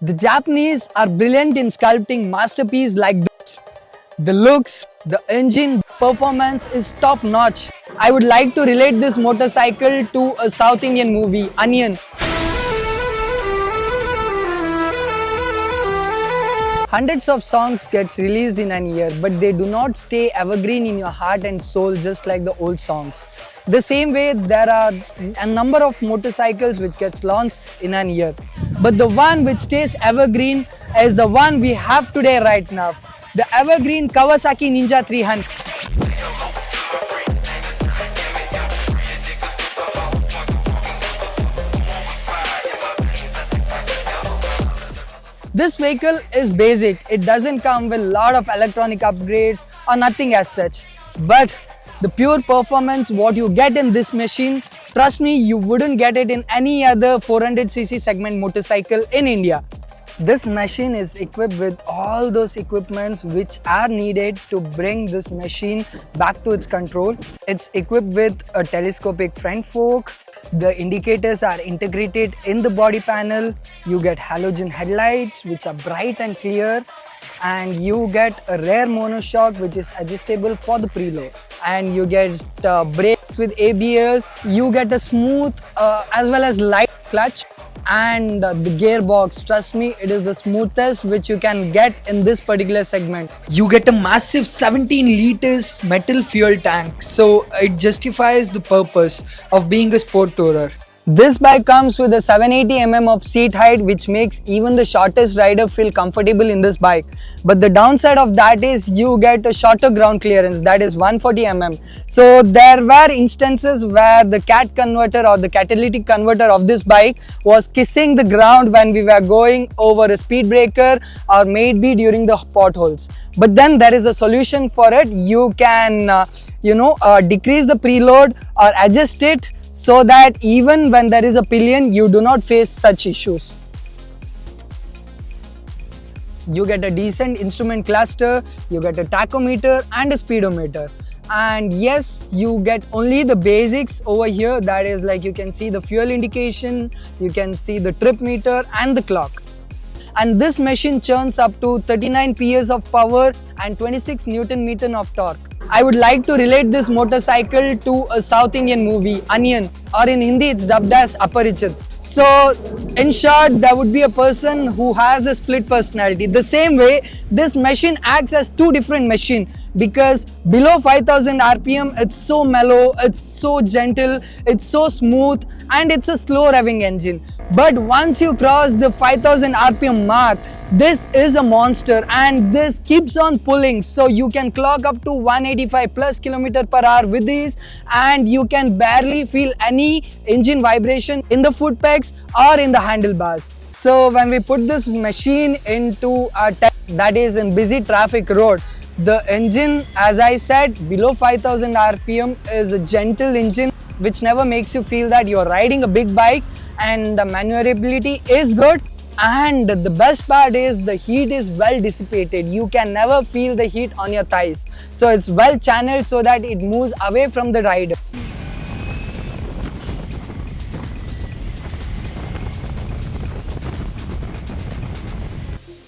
The Japanese are brilliant in sculpting masterpieces like this. The looks, the engine, performance is top notch. I would like to relate this motorcycle to a South Indian movie, Onion. Hundreds of songs gets released in an year, but they do not stay evergreen in your heart and soul just like the old songs. The same way, there are a number of motorcycles which gets launched in an year, but the one which stays evergreen is the one we have today right now, the evergreen Kawasaki Ninja 300. This vehicle is basic, it doesn't come with a lot of electronic upgrades or nothing as such. But the pure performance what you get in this machine, trust me, you wouldn't get it in any other 400cc segment motorcycle in India. This machine is equipped with all those equipments which are needed to bring this machine back to its control. It's equipped with a telescopic front fork. The indicators are integrated in the body panel. You get halogen headlights which are bright and clear, and you get a rear monoshock which is adjustable for the preload, and you get brakes with ABS. You get a smooth as well as light clutch, and the gearbox, trust me, it is the smoothest which you can get in this particular segment. You get a massive 17 liters metal fuel tank, so it justifies the purpose of being a sport tourer. This bike comes with a 780 of seat height, which makes even the shortest rider feel comfortable in this bike. But the downside of that is you get a shorter ground clearance, that is 140 So there were instances where the CAT converter or the catalytic converter of this bike was kissing the ground when we were going over a speed breaker or maybe during the potholes. But then there is a solution for it. You can decrease the preload or adjust it, so that even when there is a pillion, you do not face such issues. You get a decent instrument cluster, you get a tachometer and a speedometer. And yes, you get only the basics over here, that is like you can see the fuel indication, you can see the trip meter and the clock. And this machine churns up to 39 PS of power and 26 Newton meter of torque. I would like to relate this motorcycle to a South Indian movie, Onion, or in Hindi it's dubbed as Aparichit. So in short, there would be a person who has a split personality. The same way, this machine acts as two different machines, because below 5000 RPM, it's so mellow, it's so gentle, it's so smooth, and it's a slow revving engine. But once you cross the 5000 RPM mark, this is a monster, and this keeps on pulling, so you can clock up to 185 plus km per hour with this, and you can barely feel any engine vibration in the foot pegs or in the handlebars. So when we put this machine into a test, that is in busy traffic road, the engine, as I said, below 5000 RPM is a gentle engine which never makes you feel that you're riding a big bike, and the maneuverability is good. And the best part is the heat is well dissipated. You can never feel the heat on your thighs. So it's well channeled so that it moves away from the rider.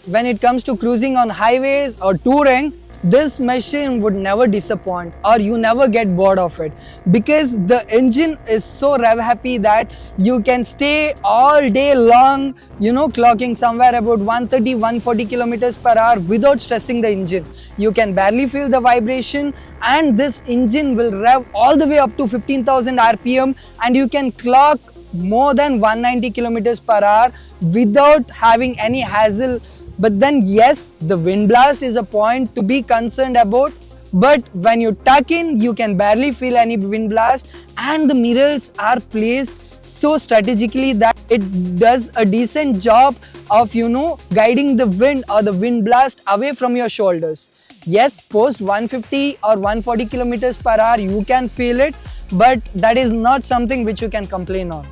When it comes to cruising on highways or touring, this machine would never disappoint, or you never get bored of it, because the engine is so rev happy that you can stay all day long, clocking somewhere about 130-140 km per hour without stressing the engine. You can barely feel the vibration, and this engine will rev all the way up to 15,000 RPM, and you can clock more than 190 km per hour without having any hassle. But then yes, the wind blast is a point to be concerned about, but when you tuck in, you can barely feel any wind blast, and the mirrors are placed so strategically that it does a decent job of guiding the wind or the wind blast away from your shoulders. Yes, post 150 or 140 km per hour you can feel it, but that is not something which you can complain on.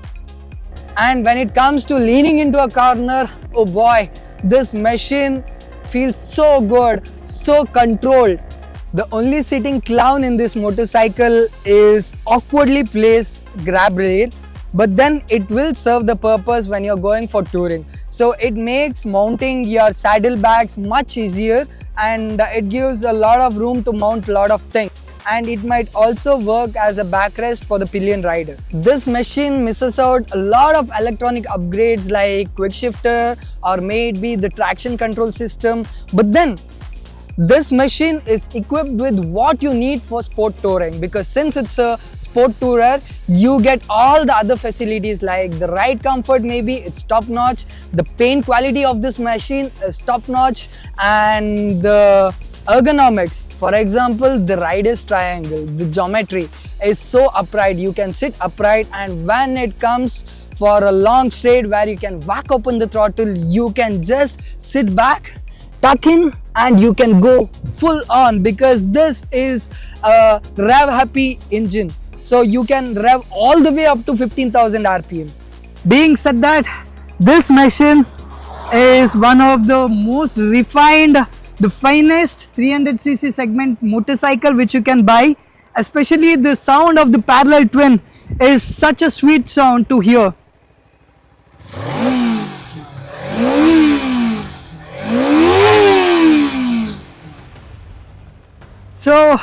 And when it comes to leaning into a corner, oh boy, this machine feels so good, so controlled. The only sitting clown in this motorcycle is awkwardly placed grab rail, but then it will serve the purpose when you're going for touring. So it makes mounting your saddlebags much easier, and it gives a lot of room to mount a lot of things, and it might also work as a backrest for the pillion rider. This machine misses out a lot of electronic upgrades like quick shifter or maybe the traction control system, but then this machine is equipped with what you need for sport touring, because since it's a sport tourer, you get all the other facilities like the ride comfort, maybe it's top notch, the paint quality of this machine is top notch, and the ergonomics, for example the rider's triangle, the geometry is so upright, you can sit upright, and when it comes for a long straight where you can whack open the throttle, you can just sit back, tuck in, and you can go full on, because this is a rev happy engine, so you can rev all the way up to 15,000 rpm. Being said that, this machine is one of the most refined, the finest 300cc segment motorcycle which you can buy. Especially the sound of the parallel twin is such a sweet sound to hear. So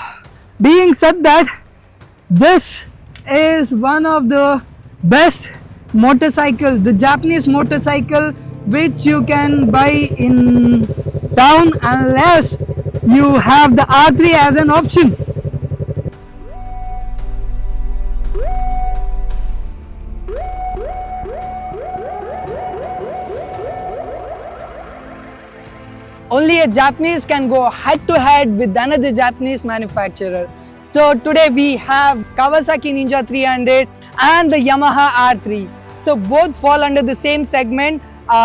being said that, this is one of the best motorcycle, the Japanese motorcycle which you can buy in town unless you have the R3 as an option. Only a Japanese can go head to head with another Japanese manufacturer. So today we have Kawasaki Ninja 300 and the Yamaha R3. So both fall under the same segment.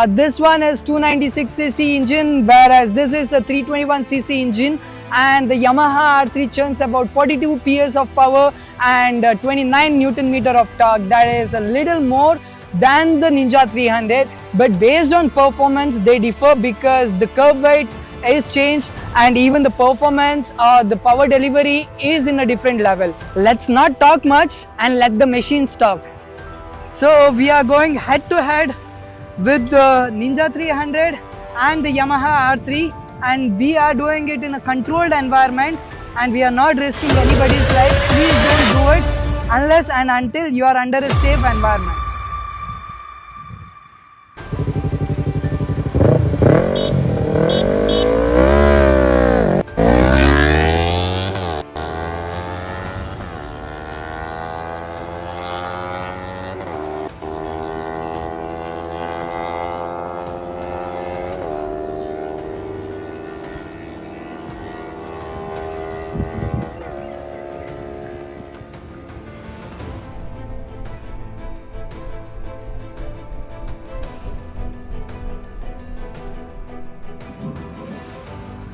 This one is 296cc engine, whereas this is a 321cc engine, and the Yamaha R3 churns about 42 PS of power and 29 Newton meter of torque. That is a little more than the Ninja 300, but based on performance they differ, because the curb weight is changed and even the performance or the power delivery is in a different level. Let's not talk much and let the machines talk. So we are going head to head with the Ninja 300 and the Yamaha R3, and we are doing it in a controlled environment and we are not risking anybody's life. Please don't do it unless and until you are under a safe environment.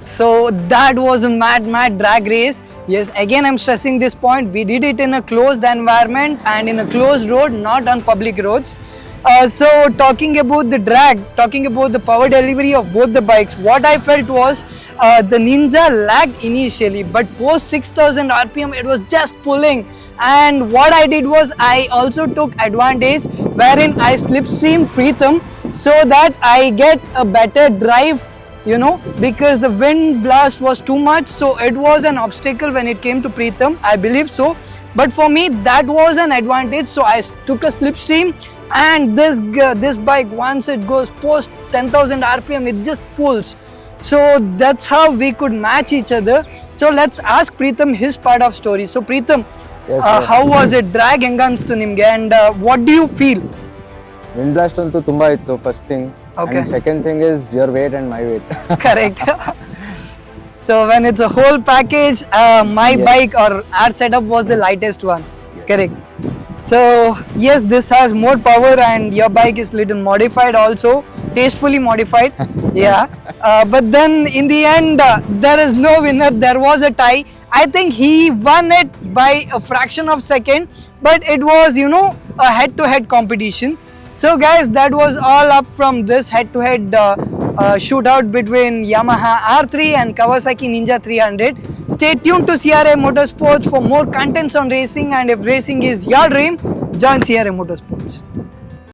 So that was a mad drag race. Yes, again I'm stressing this point, we did it in a closed environment and in a closed road, not on public roads. So talking about the drag, talking about the power delivery of both the bikes, what I felt was the Ninja lagged initially, but post 6000 rpm it was just pulling, and what I did was I also took advantage wherein I slipstreamed Pritham so that I get a better drive, you know, because the wind blast was too much, so it was an obstacle when it came to Pritham, I believe so, but for me that was an advantage, so I took a slipstream, and this bike, once it goes post 10,000 rpm it just pulls. So that's how we could match each other. So let's ask Pritham his part of story. So Pritham, yes, how was it? Drag ಹೆಂಗ ಅನ್ಸ್ತು ನಿಮ್ಗೆ, and what do you feel? Wind blast ಅಂತೂ ತುಂಬಾ ಇತ್ತು first thing. Okay. And second thing is your weight and my weight. Correct. So when it's a whole package, my Yes. bike or our setup was the lightest one. Correct. So yes, this has more power and your bike is little modified also, tastefully modified. Yeah. But then in the end, there is no winner. There was a tie. I think he won it by a fraction of second, but it was, you know, a head-to-head competition. So guys, that was all up from this head-to-head shootout between Yamaha R3 and Kawasaki Ninja 300. Stay tuned to CRA Motorsports for more contents on racing, and if racing is your dream, join CRA Motorsports.